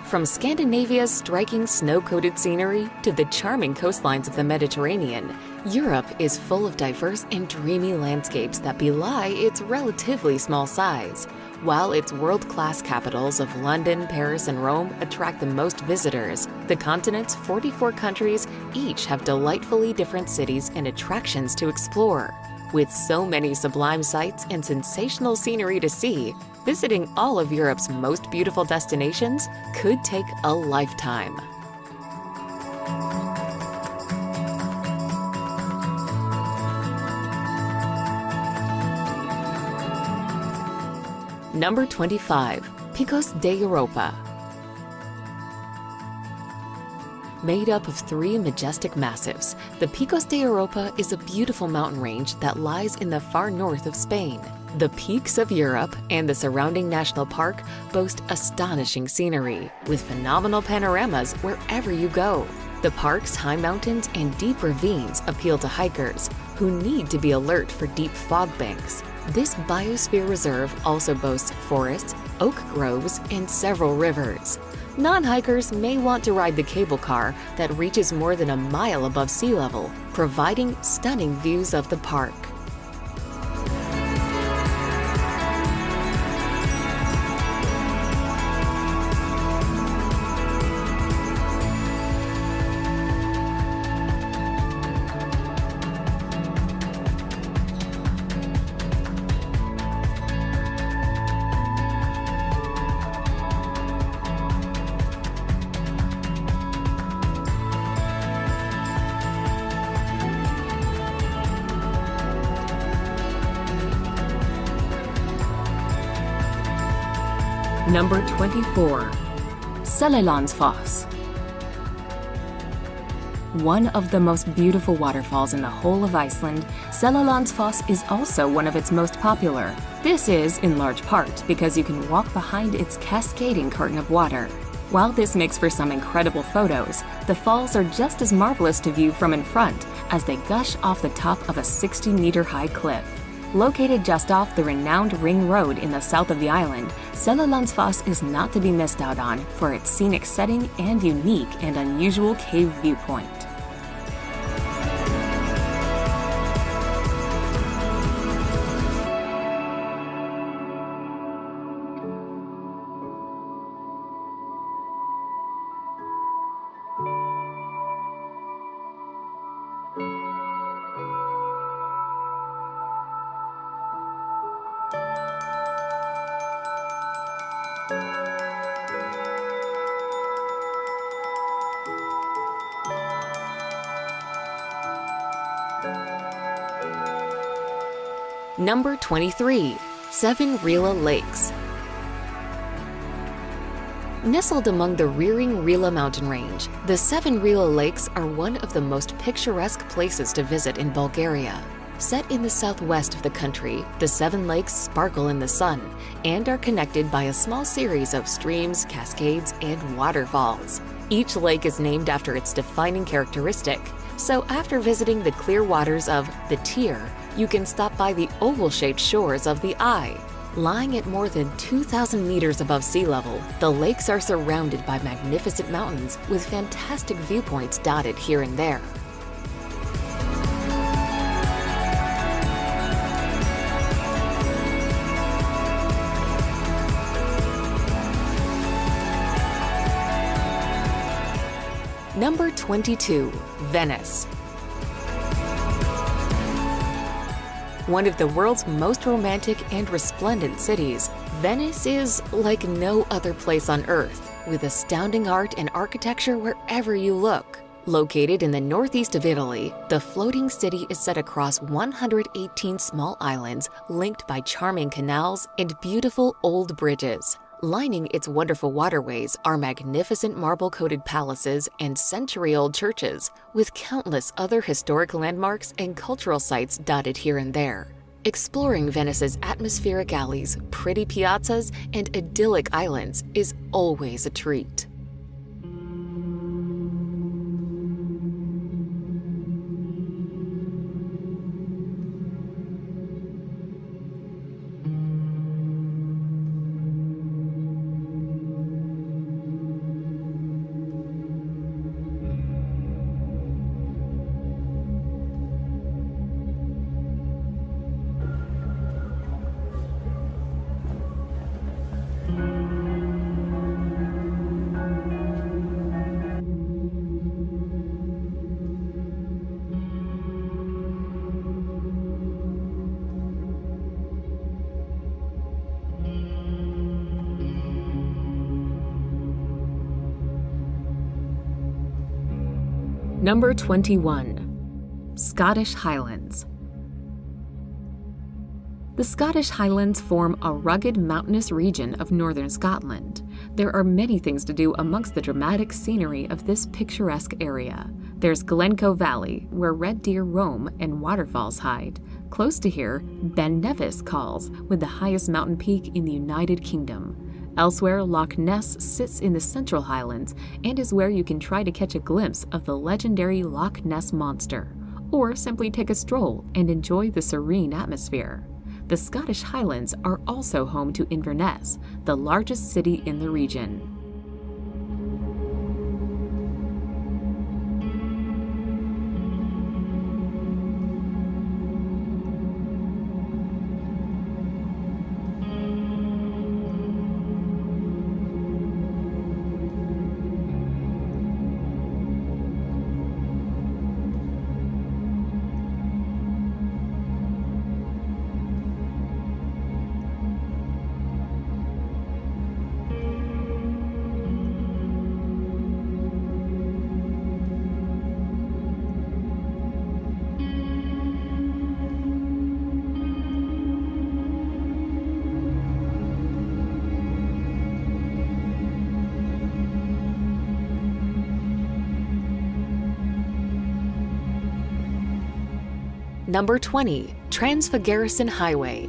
From Scandinavia's striking snow-coated scenery to the charming coastlines of the Mediterranean, Europe is full of diverse and dreamy landscapes that belie its relatively small size. While its world-class capitals of London, Paris, and Rome attract the most visitors, the continent's 44 countries each have delightfully different cities and attractions to explore. With so many sublime sights and sensational scenery to see, visiting all of Europe's most beautiful destinations could take a lifetime. Number 25. Picos de Europa. Made up of 3 majestic massifs, the Picos de Europa is a beautiful mountain range that lies in the far north of Spain. The peaks of Europe and the surrounding national park boast astonishing scenery, with phenomenal panoramas wherever you go. The park's high mountains and deep ravines appeal to hikers, who need to be alert for deep fog banks. This biosphere reserve also boasts forests, oak groves, and several rivers. Non-hikers may want to ride the cable car that reaches more than a mile above sea level, providing stunning views of the park. Number 24. Seljalandsfoss. One of the most beautiful waterfalls in the whole of Iceland, Seljalandsfoss is also one of its most popular. This is, in large part, because you can walk behind its cascading curtain of water. While this makes for some incredible photos, the falls are just as marvelous to view from in front as they gush off the top of a 60-meter-high cliff. Located just off the renowned Ring Road in the south of the island, Seljalandsfoss is not to be missed out on for its scenic setting and unique and unusual cave viewpoint. Number 23. Seven Rila Lakes. Nestled among the rearing Rila mountain range, the Seven Rila Lakes are one of the most picturesque places to visit in Bulgaria. Set in the southwest of the country, the 7 lakes sparkle in the sun and are connected by a small series of streams, cascades, and waterfalls. Each lake is named after its defining characteristic, so after visiting the clear waters of the Tyr, you can stop by the oval-shaped shores of the Eye. Lying at more than 2,000 meters above sea level, the lakes are surrounded by magnificent mountains with fantastic viewpoints dotted here and there. Number 22. Venice. One of the world's most romantic and resplendent cities, Venice is like no other place on Earth, with astounding art and architecture wherever you look. Located in the northeast of Italy, the floating city is set across 118 small islands linked by charming canals and beautiful old bridges. Lining its wonderful waterways are magnificent marble-coated palaces and century-old churches, with countless other historic landmarks and cultural sites dotted here and there. Exploring Venice's atmospheric alleys, pretty piazzas, and idyllic islands is always a treat. Number 21. Scottish Highlands. The Scottish Highlands form a rugged mountainous region of northern Scotland. There are many things to do amongst the dramatic scenery of this picturesque area. There's Glencoe Valley, where red deer roam and waterfalls hide. Close to here, Ben Nevis calls, with the highest mountain peak in the United Kingdom. Elsewhere, Loch Ness sits in the Central Highlands and is where you can try to catch a glimpse of the legendary Loch Ness Monster, or simply take a stroll and enjoy the serene atmosphere. The Scottish Highlands are also home to Inverness, the largest city in the region. Number 20. Trans-Fagarison Highway.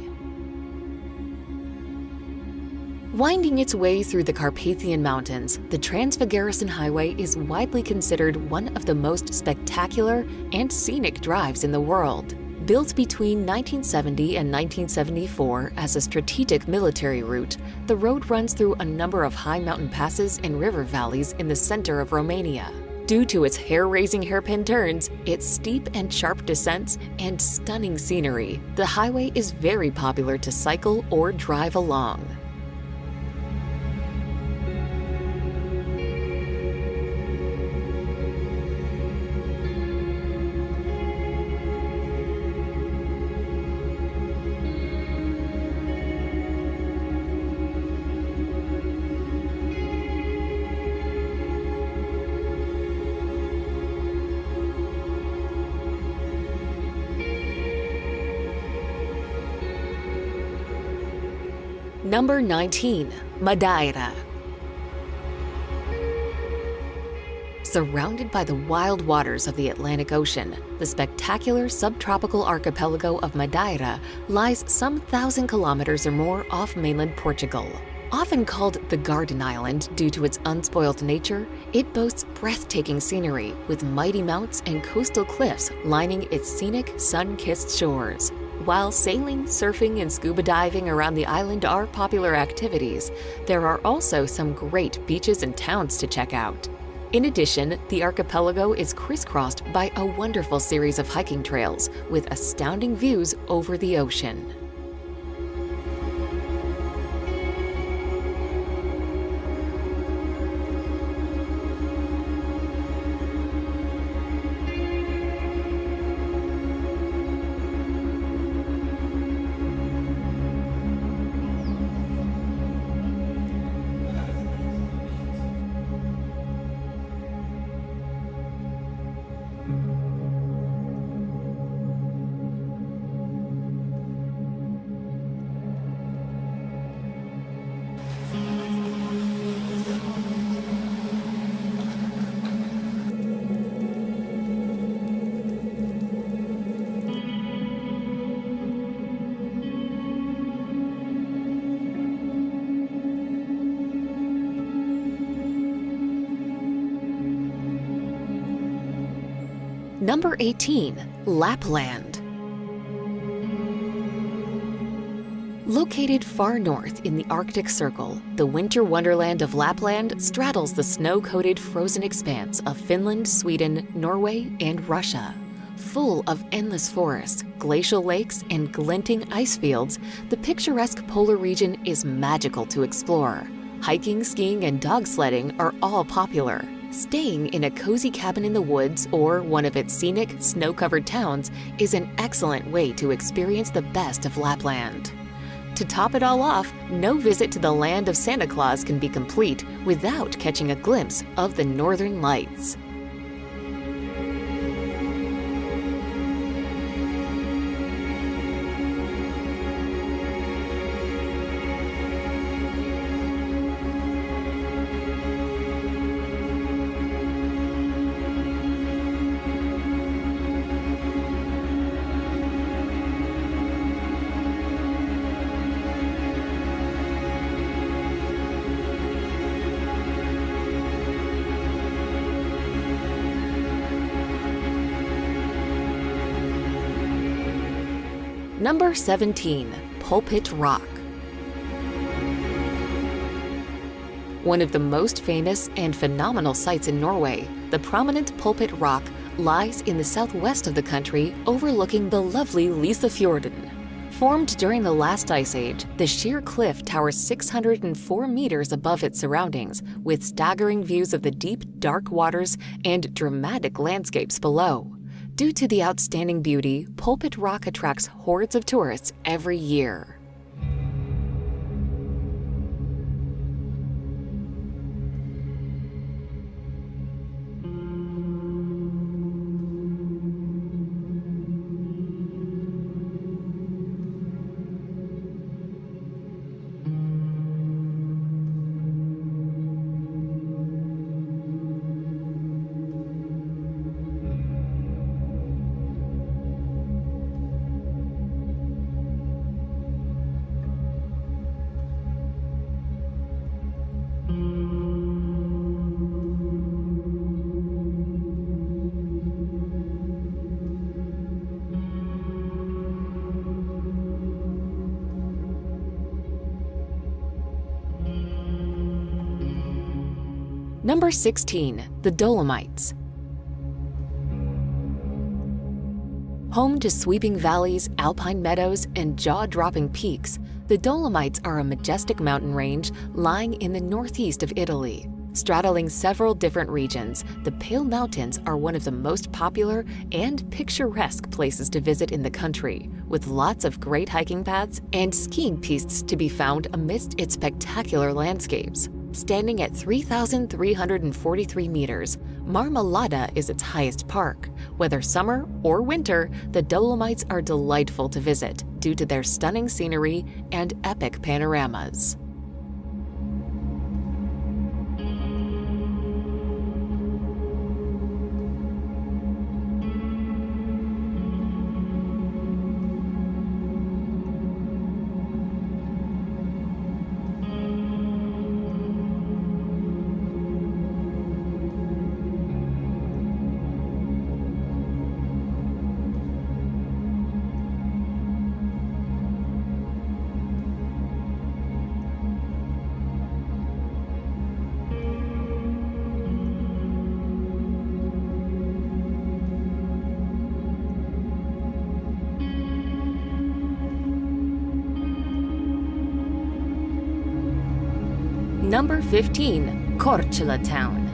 Winding its way through the Carpathian Mountains, the Trans-Fagarison Highway is widely considered one of the most spectacular and scenic drives in the world. Built between 1970 and 1974 as a strategic military route, the road runs through a number of high mountain passes and river valleys in the center of Romania. Due to its hair-raising hairpin turns, its steep and sharp descents, and stunning scenery, the highway is very popular to cycle or drive along. Number 19. Madeira. Surrounded by the wild waters of the Atlantic Ocean, the spectacular subtropical archipelago of Madeira lies some 1,000 kilometers or more off mainland Portugal. Often called the Garden Island due to its unspoiled nature, it boasts breathtaking scenery with mighty mounts and coastal cliffs lining its scenic, sun-kissed shores. While sailing, surfing, and scuba diving around the island are popular activities, there are also some great beaches and towns to check out. In addition, the archipelago is crisscrossed by a wonderful series of hiking trails with astounding views over the ocean. Number 18. Lapland. Located far north in the Arctic Circle, the winter wonderland of Lapland straddles the snow-coated frozen expanse of Finland, Sweden, Norway, and Russia. Full of endless forests, glacial lakes, and glinting ice fields, the picturesque polar region is magical to explore. Hiking, skiing, and dog sledding are all popular. Staying in a cozy cabin in the woods or one of its scenic, snow-covered towns is an excellent way to experience the best of Lapland. To top it all off, no visit to the land of Santa Claus can be complete without catching a glimpse of the Northern Lights. Number 17. Pulpit Rock. One of the most famous and phenomenal sights in Norway, the prominent Pulpit Rock lies in the southwest of the country overlooking the lovely Lysefjorden. Formed during the last ice age, the sheer cliff towers 604 meters above its surroundings, with staggering views of the deep, dark waters and dramatic landscapes below. Due to the outstanding beauty, Pulpit Rock attracts hordes of tourists every year. Number 16. The Dolomites. Home to sweeping valleys, alpine meadows, and jaw-dropping peaks, the Dolomites are a majestic mountain range lying in the northeast of Italy. Straddling several different regions, the Pale Mountains are one of the most popular and picturesque places to visit in the country, with lots of great hiking paths and skiing pistes to be found amidst its spectacular landscapes. Standing at 3,343 meters, Marmolada is its highest park. Whether summer or winter, the Dolomites are delightful to visit due to their stunning scenery and epic panoramas. Number 15. Korčula Town.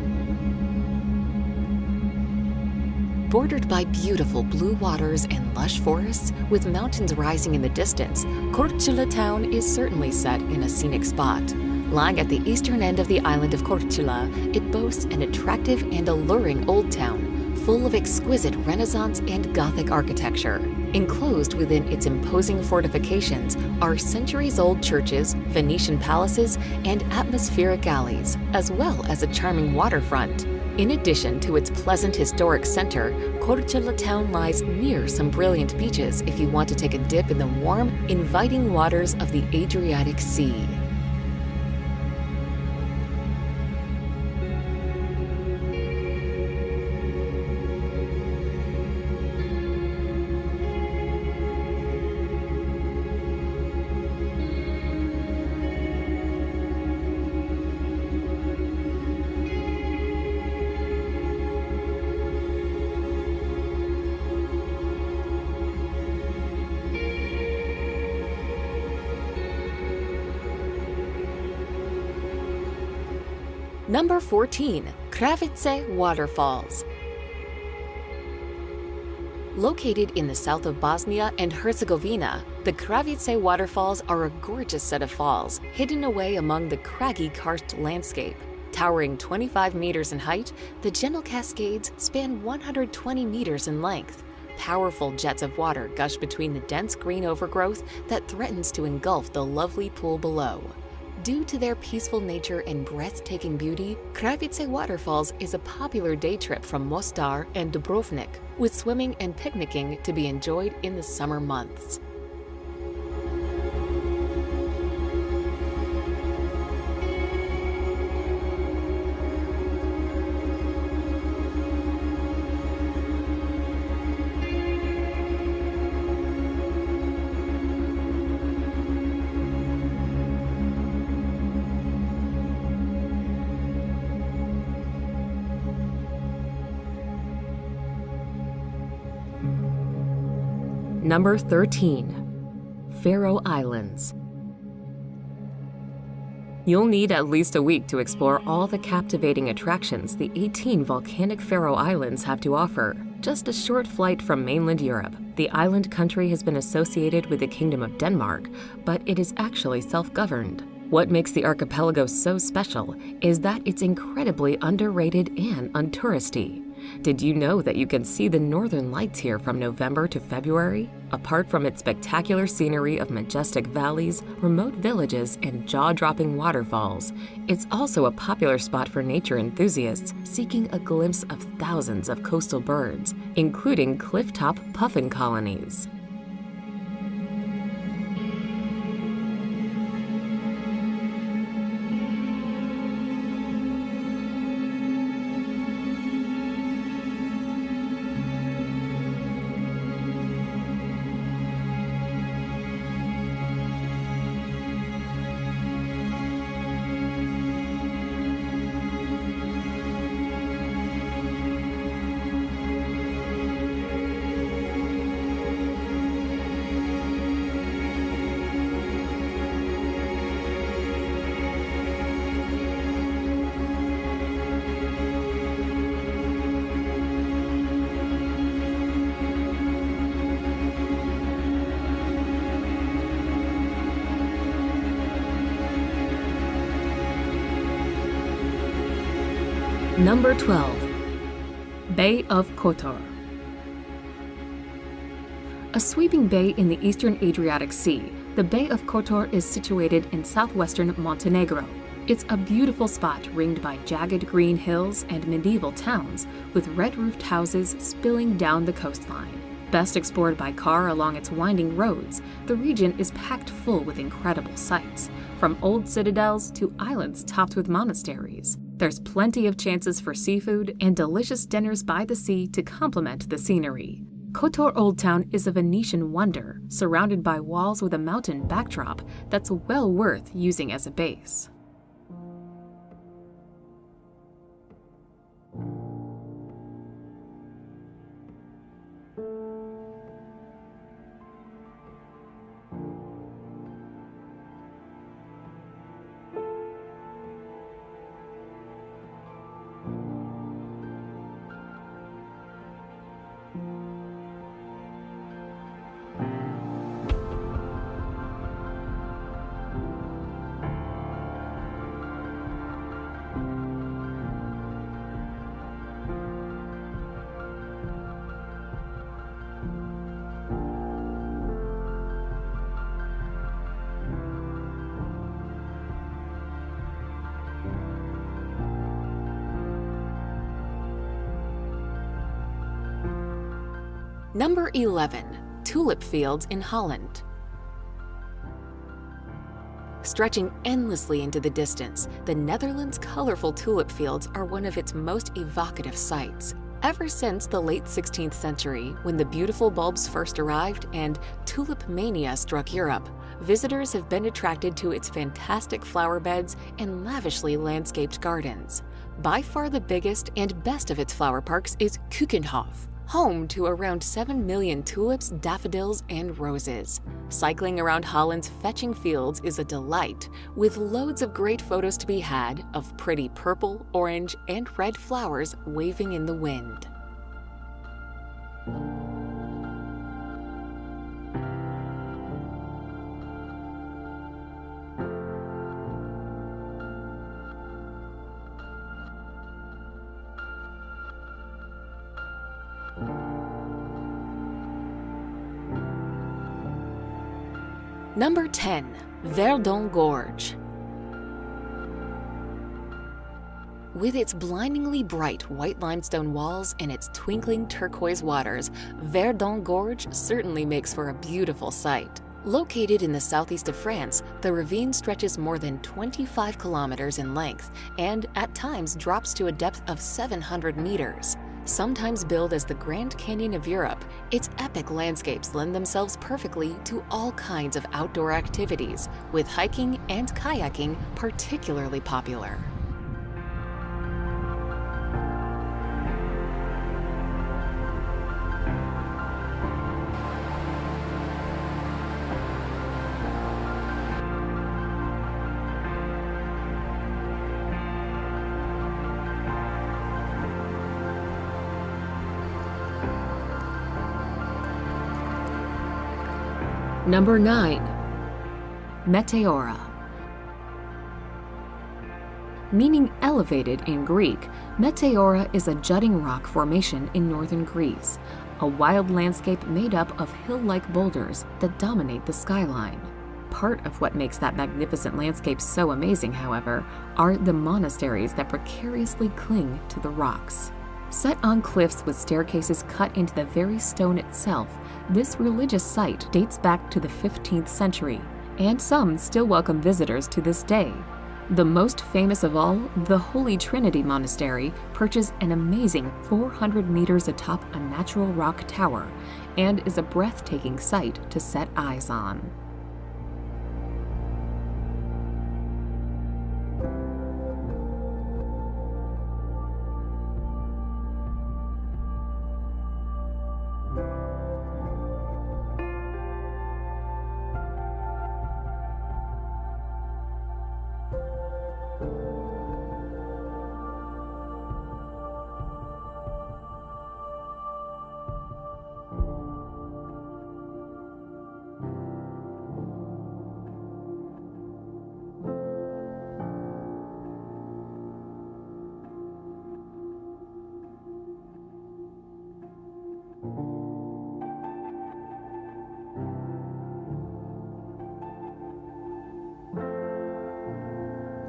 Bordered by beautiful blue waters and lush forests, with mountains rising in the distance, Korčula Town is certainly set in a scenic spot. Lying at the eastern end of the island of Korčula, it boasts an attractive and alluring old town, full of exquisite Renaissance and Gothic architecture. Enclosed within its imposing fortifications are centuries-old churches, Venetian palaces, and atmospheric alleys, as well as a charming waterfront. In addition to its pleasant historic center, Korčula Town lies near some brilliant beaches if you want to take a dip in the warm, inviting waters of the Adriatic Sea. Number 14. Kravice Waterfalls. Located in the south of Bosnia and Herzegovina, the Kravice Waterfalls are a gorgeous set of falls, hidden away among the craggy karst landscape. Towering 25 meters in height, the gentle cascades span 120 meters in length. Powerful jets of water gush between the dense green overgrowth that threatens to engulf the lovely pool below. Due to their peaceful nature and breathtaking beauty, Kravice Waterfalls is a popular day trip from Mostar and Dubrovnik, with swimming and picnicking to be enjoyed in the summer months. Number 13. Faroe Islands. You'll need at least a week to explore all the captivating attractions the 18 volcanic Faroe Islands have to offer. Just a short flight from mainland Europe, the island country has been associated with the Kingdom of Denmark, but it is actually self-governed. What makes the archipelago so special is that it's incredibly underrated and untouristy. Did you know that you can see the northern lights here from November to February? Apart from its spectacular scenery of majestic valleys, remote villages, and jaw-dropping waterfalls, it's also a popular spot for nature enthusiasts seeking a glimpse of thousands of coastal birds, including cliff-top puffin colonies. Number 12. Bay of Kotor. A sweeping bay in the eastern Adriatic Sea, the Bay of Kotor is situated in southwestern Montenegro. It's a beautiful spot ringed by jagged green hills and medieval towns with red-roofed houses spilling down the coastline. Best explored by car along its winding roads, the region is packed full with incredible sights, from old citadels to islands topped with monasteries. There's plenty of chances for seafood and delicious dinners by the sea to complement the scenery. Kotor Old Town is a Venetian wonder, surrounded by walls with a mountain backdrop that's well worth using as a base. Number 11. Tulip fields in Holland. Stretching endlessly into the distance, the Netherlands' colorful tulip fields are one of its most evocative sights. Ever since the late 16th century, when the beautiful bulbs first arrived and tulip mania struck Europe, visitors have been attracted to its fantastic flower beds and lavishly landscaped gardens. By far the biggest and best of its flower parks is Keukenhof, home to around 7 million tulips, daffodils, and roses. Cycling around Holland's fetching fields is a delight, with loads of great photos to be had of pretty purple, orange, and red flowers waving in the wind. Number 10. Verdon Gorge. With its blindingly bright white limestone walls and its twinkling turquoise waters, Verdon Gorge certainly makes for a beautiful sight. Located in the southeast of France, the ravine stretches more than 25 kilometers in length and at times drops to a depth of 700 meters. Sometimes billed as the Grand Canyon of Europe, its epic landscapes lend themselves perfectly to all kinds of outdoor activities, with hiking and kayaking particularly popular. Number 9. Meteora. Meaning elevated in Greek, Meteora is a jutting rock formation in northern Greece, a wild landscape made up of hill-like boulders that dominate the skyline. Part of what makes that magnificent landscape so amazing, however, are the monasteries that precariously cling to the rocks. Set on cliffs with staircases cut into the very stone itself, this religious site dates back to the 15th century, and some still welcome visitors to this day. The most famous of all, the Holy Trinity Monastery, perches an amazing 400 meters atop a natural rock tower and is a breathtaking sight to set eyes on.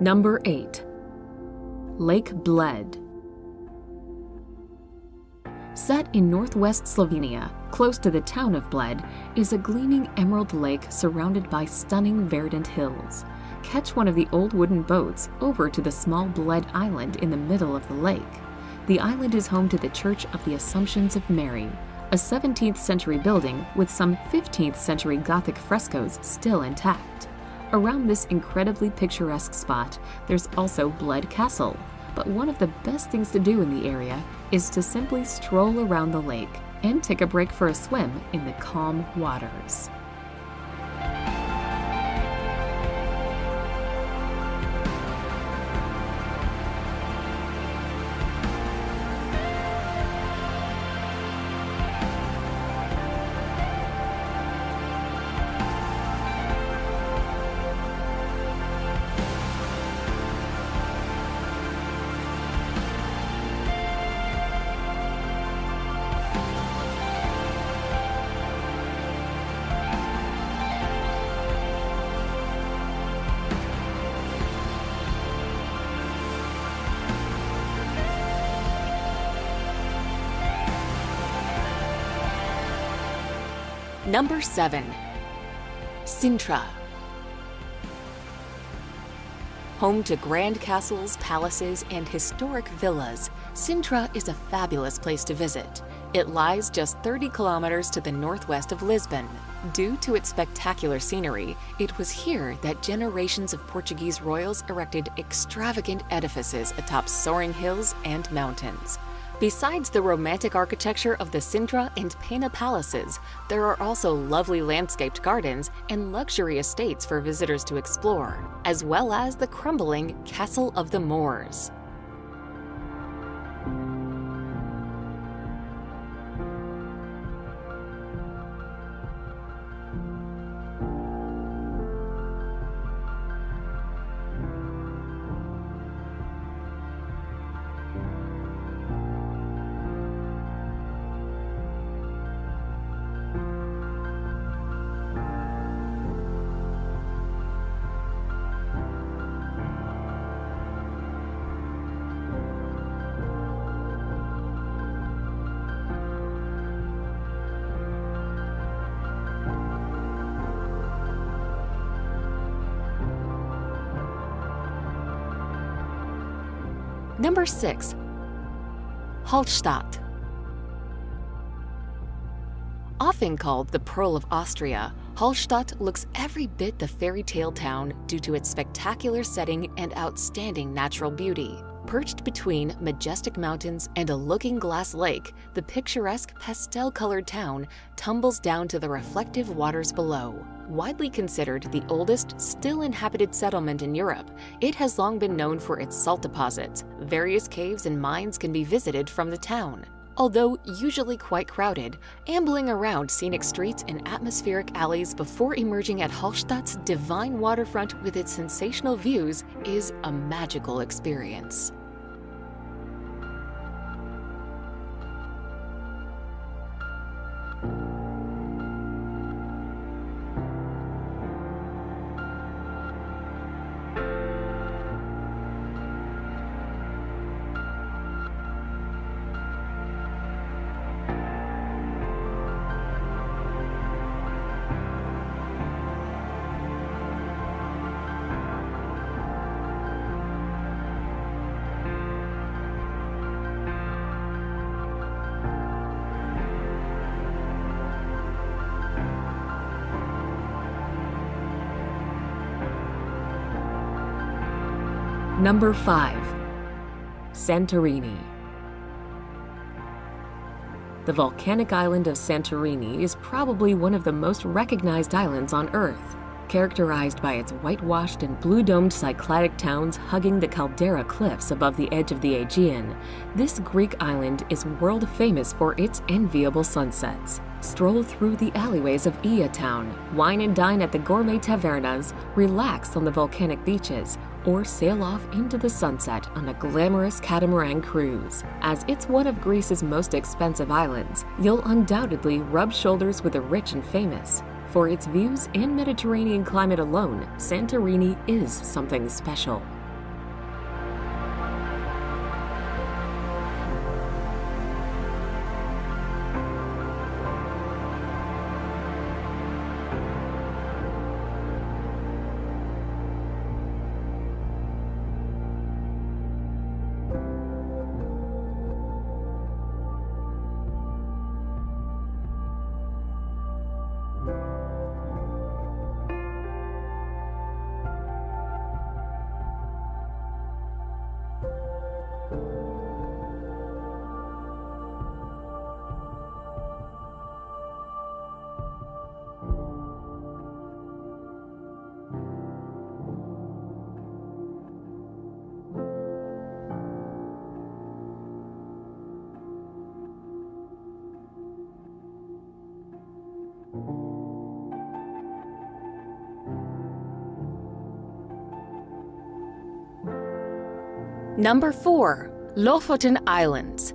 Number 8. Lake Bled. Set in northwest Slovenia, close to the town of Bled, is a gleaming emerald lake surrounded by stunning verdant hills. Catch one of the old wooden boats over to the small Bled Island in the middle of the lake. The island is home to the Church of the Assumptions of Mary, a 17th century building with some 15th century Gothic frescoes still intact. Around this incredibly picturesque spot, there's also Bled Castle, but one of the best things to do in the area is to simply stroll around the lake and take a break for a swim in the calm waters. Number 7. Sintra. Home to grand castles, palaces, and historic villas, Sintra is a fabulous place to visit. It lies just 30 kilometers to the northwest of Lisbon. Due to its spectacular scenery, it was here that generations of Portuguese royals erected extravagant edifices atop soaring hills and mountains. Besides the romantic architecture of the Sintra and Pena palaces, there are also lovely landscaped gardens and luxury estates for visitors to explore, as well as the crumbling Castle of the Moors. Number 6. Hallstatt. Often called the Pearl of Austria, Hallstatt looks every bit the fairy tale town due to its spectacular setting and outstanding natural beauty. Perched between majestic mountains and a looking-glass lake, the picturesque pastel-colored town tumbles down to the reflective waters below. Widely considered the oldest still inhabited settlement in Europe, it has long been known for its salt deposits. Various caves and mines can be visited from the town. Although usually quite crowded, ambling around scenic streets and atmospheric alleys before emerging at Hallstatt's divine waterfront with its sensational views is a magical experience. Number 5. Santorini. The volcanic island of Santorini is probably one of the most recognized islands on Earth. Characterized by its whitewashed and blue-domed Cycladic towns hugging the caldera cliffs above the edge of the Aegean, this Greek island is world-famous for its enviable sunsets. Stroll through the alleyways of Ia town, wine and dine at the gourmet tavernas, relax on the volcanic beaches, or sail off into the sunset on a glamorous catamaran cruise. As it's one of Greece's most expensive islands, you'll undoubtedly rub shoulders with the rich and famous. For its views and Mediterranean climate alone, Santorini is something special. Number 4. Lofoten Islands.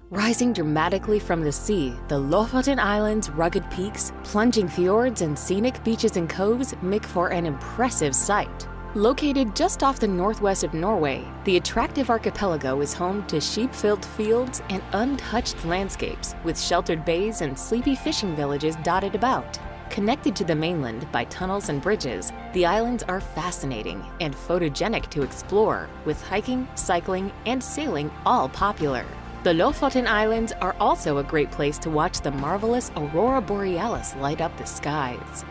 Rising dramatically from the sea, the Lofoten Islands' rugged peaks, plunging fjords, and scenic beaches and coves make for an impressive sight. Located just off the northwest of Norway, the attractive archipelago is home to sheep-filled fields and untouched landscapes, with sheltered bays and sleepy fishing villages dotted about. Connected to the mainland by tunnels and bridges, the islands are fascinating and photogenic to explore, with hiking, cycling, and sailing all popular. The Lofoten Islands are also a great place to watch the marvelous aurora borealis light up the skies.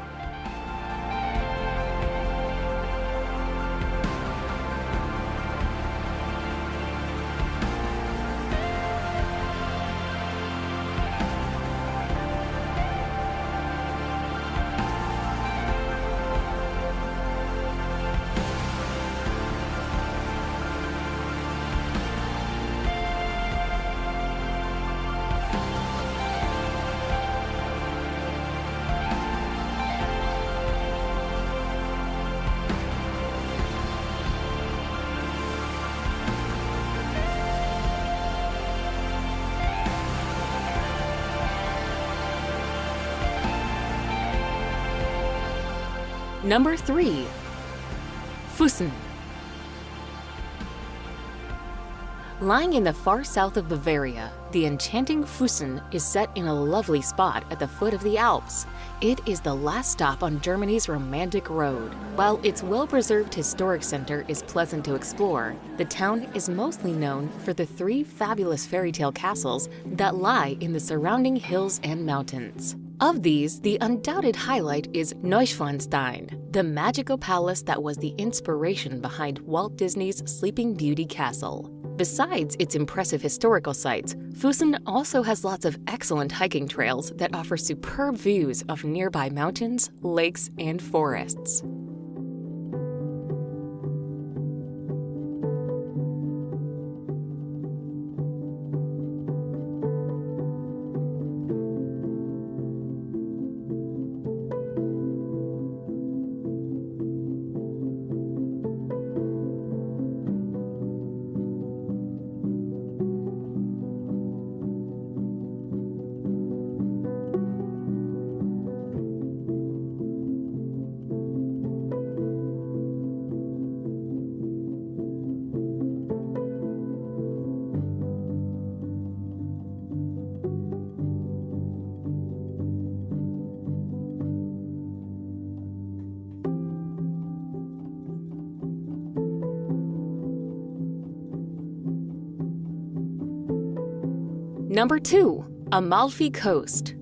Number 3. Füssen. Lying in the far south of Bavaria, the enchanting Füssen is set in a lovely spot at the foot of the Alps. It is the last stop on Germany's romantic road. While its well-preserved historic center is pleasant to explore, the town is mostly known for the 3 fabulous fairy tale castles that lie in the surrounding hills and mountains. Of these, the undoubted highlight is Neuschwanstein, the magical palace that was the inspiration behind Walt Disney's Sleeping Beauty castle. Besides its impressive historical sites, Füssen also has lots of excellent hiking trails that offer superb views of nearby mountains, lakes, and forests. Number 2. Amalfi Coast.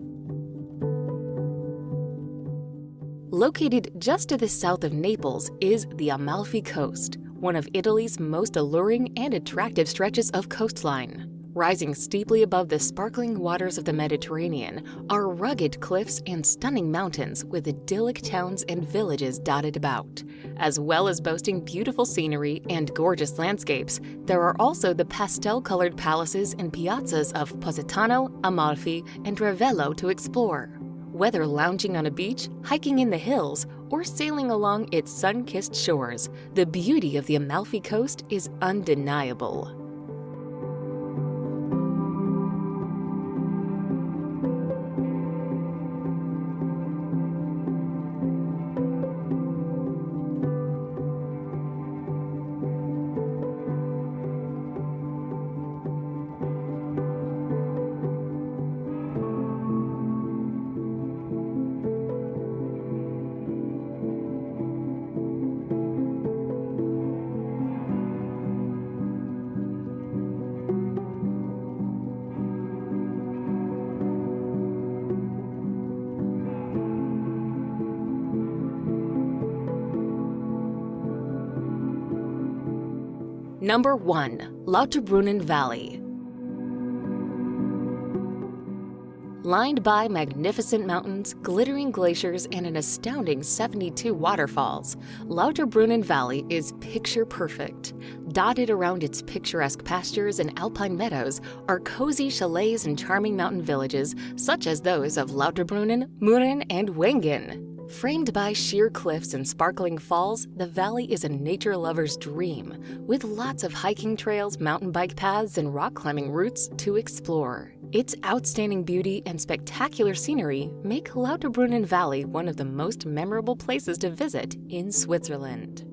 Located just to the south of Naples is the Amalfi Coast, one of Italy's most alluring and attractive stretches of coastline. Rising steeply above the sparkling waters of the Mediterranean are rugged cliffs and stunning mountains with idyllic towns and villages dotted about. As well as boasting beautiful scenery and gorgeous landscapes, there are also the pastel-colored palaces and piazzas of Positano, Amalfi, and Ravello to explore. Whether lounging on a beach, hiking in the hills, or sailing along its sun-kissed shores, the beauty of the Amalfi Coast is undeniable. Number 1. Lauterbrunnen Valley. Lined by magnificent mountains, glittering glaciers, and an astounding 72 waterfalls, Lauterbrunnen Valley is picture-perfect. Dotted around its picturesque pastures and alpine meadows are cozy chalets and charming mountain villages such as those of Lauterbrunnen, Murren, and Wengen. Framed by sheer cliffs and sparkling falls, the valley is a nature lover's dream, with lots of hiking trails, mountain bike paths, and rock climbing routes to explore. Its outstanding beauty and spectacular scenery make Lauterbrunnen Valley one of the most memorable places to visit in Switzerland.